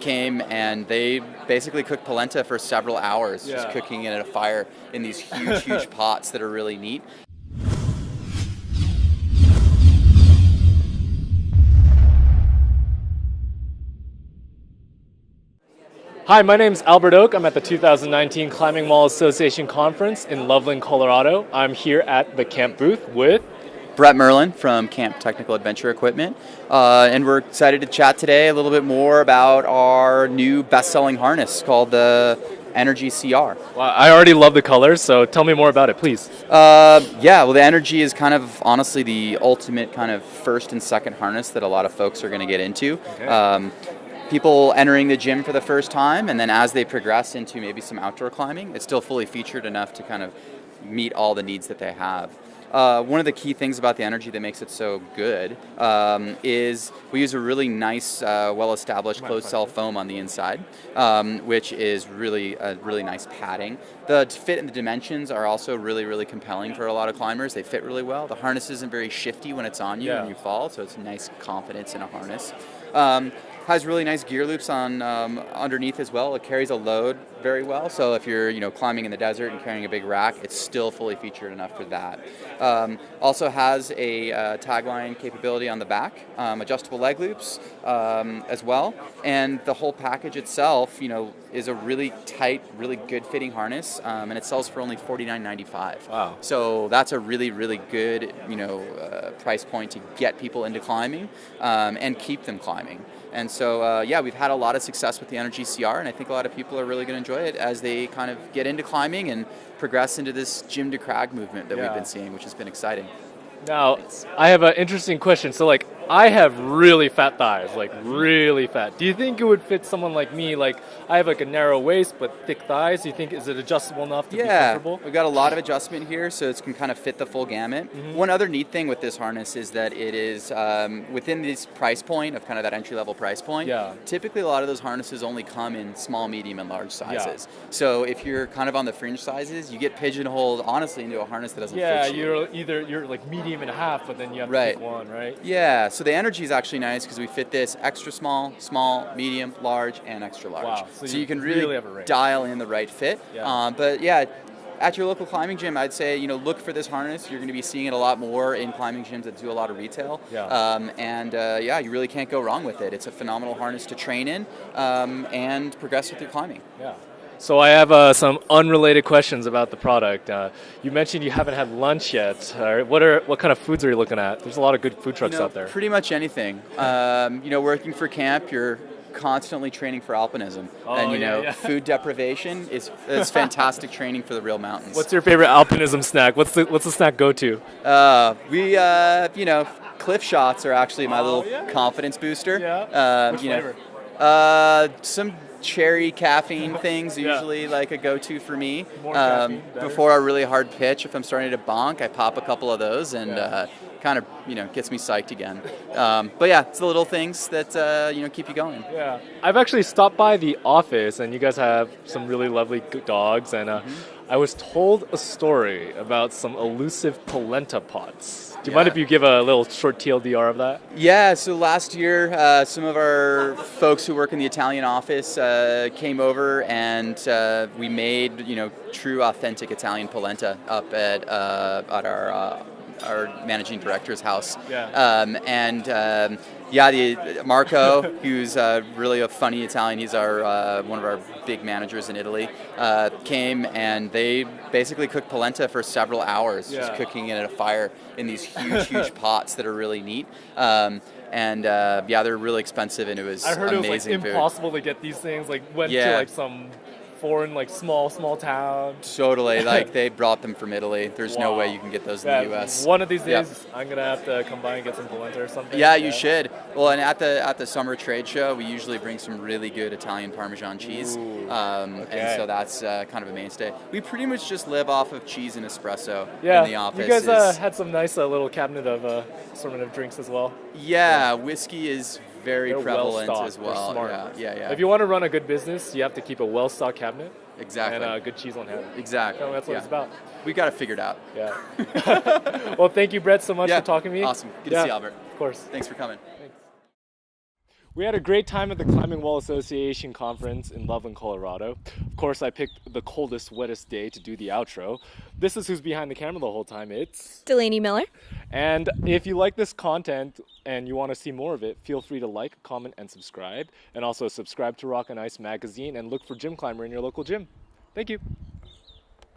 came and they basically cooked polenta for several hours, just cooking it at a fire in these huge pots that are really neat. Hi, my name is Albert Oak. I'm at the 2019 Climbing Mall Association Conference in Loveland, Colorado. I'm here at the camp booth with Brett Merlin from Camp Technical Adventure Equipment, and we're excited to chat today a little bit more about our new best-selling harness called the Energy CR. Well, I already love the colors, so tell me more about it, please. Well, the Energy is kind of honestly the ultimate kind of first and second harness that a lot of folks are going to get into. Okay. People entering the gym for the first time, and then as they progress into maybe some outdoor climbing, it's still fully featured enough to kind of meet all the needs that they have. One of the key things about the Energy that makes it so good is we use a really nice, well-established closed cell foam on the inside, which is really a really nice padding. The fit and the dimensions are also really compelling for a lot of climbers. They fit really well. The harness isn't very shifty when it's on you when you fall, so it's nice confidence in a harness. Has really nice gear loops on underneath as well. It carries a load very well, so if you're climbing in the desert and carrying a big rack, it's still fully featured enough for that. Also has a tagline capability on the back, adjustable leg loops as well, and the whole package itself, is a really tight, really good fitting harness, and it sells for only $49.95. Wow! So that's a really good, price point to get people into climbing and keep them climbing. And so, we've had a lot of success with the Energy CR, and I think a lot of people are really going to enjoy it as they kind of get into climbing and progress into this gym to crag movement that we've been seeing, which has been exciting. Now, I have an interesting question. So, I have really fat thighs, really fat. Do you think it would fit someone like me? I have a narrow waist but thick thighs. Do you think, is it adjustable enough to be comfortable? We've got a lot of adjustment here, so it can kind of fit the full gamut. One other neat thing with this harness is that it is within this price point of kind of that entry-level price point. Typically, a lot of those harnesses only come in small, medium, and large sizes. So if you're kind of on the fringe sizes, you get pigeonholed, honestly, into a harness that doesn't fit you. you're medium and a half, but then you have to pick one, right? Yeah, so the Energy is actually nice because we fit this extra small, small, medium, large, and extra large. Wow, so you can really dial in the right fit. But at your local climbing gym, I'd say, look for this harness. You're going to be seeing it a lot more in climbing gyms that do a lot of retail. You really can't go wrong with it. It's a phenomenal harness to train in and progress with your climbing. So I have some unrelated questions about the product. You mentioned you haven't had lunch yet. What kind of foods are you looking at? There's a lot of good food trucks out there. Pretty much anything. Working for camp, you're constantly training for alpinism. Food deprivation is fantastic training for the real mountains. What's your favorite alpinism snack? What's the snack go-to? Cliff shots are actually my little confidence booster. Which flavor? Some cherry caffeine things usually like a go-to for me. Before a really hard pitch, if I'm starting to bonk, I pop a couple of those and kind of gets me psyched again. It's the little things that keep you going. I've actually stopped by the office, and you guys have some really lovely dogs, and I was told a story about some elusive polenta pots. Do you mind if you give a little short TLDR of that? Yeah, so last year, some of our folks who work in the Italian office came over, and we made, true, authentic Italian polenta up at our managing director's house. Marco, who's really a funny Italian, he's one of our big managers in Italy, came and they basically cooked polenta for several hours, just cooking it at a fire in these huge pots that are really neat. They're really expensive, and it was amazing. I heard it was food. Impossible to get these things. Went to some foreign, small town. Totally, they brought them from Italy. There's no way you can get those in the U.S. One of these days, I'm gonna have to come by and get some polenta or something. You should. Well, and at the summer trade show, we usually bring some really good Italian Parmesan cheese, and so that's kind of a mainstay. We pretty much just live off of cheese and espresso in the office. You guys had some nice little cabinet of assortment of drinks as well. Whiskey is very prevalent as well. Smart. If you want to run a good business, you have to keep a well-stocked cabinet. Exactly. And good cheese on hand. Exactly. That's what it's about. We got it figured out. Well, thank you, Brett, so much for talking to me. Awesome. Good to see you, Albert. Of course. Thanks for coming. Thanks. We had a great time at the Climbing Wall Association conference in Loveland, Colorado. Of course, I picked the coldest, wettest day to do the outro. This is who's behind the camera the whole time. It's Delaney Miller. And if you like this content and you want to see more of it, feel free to like, comment, and subscribe. And also subscribe to Rock and Ice magazine and look for Gym Climber in your local gym. Thank you.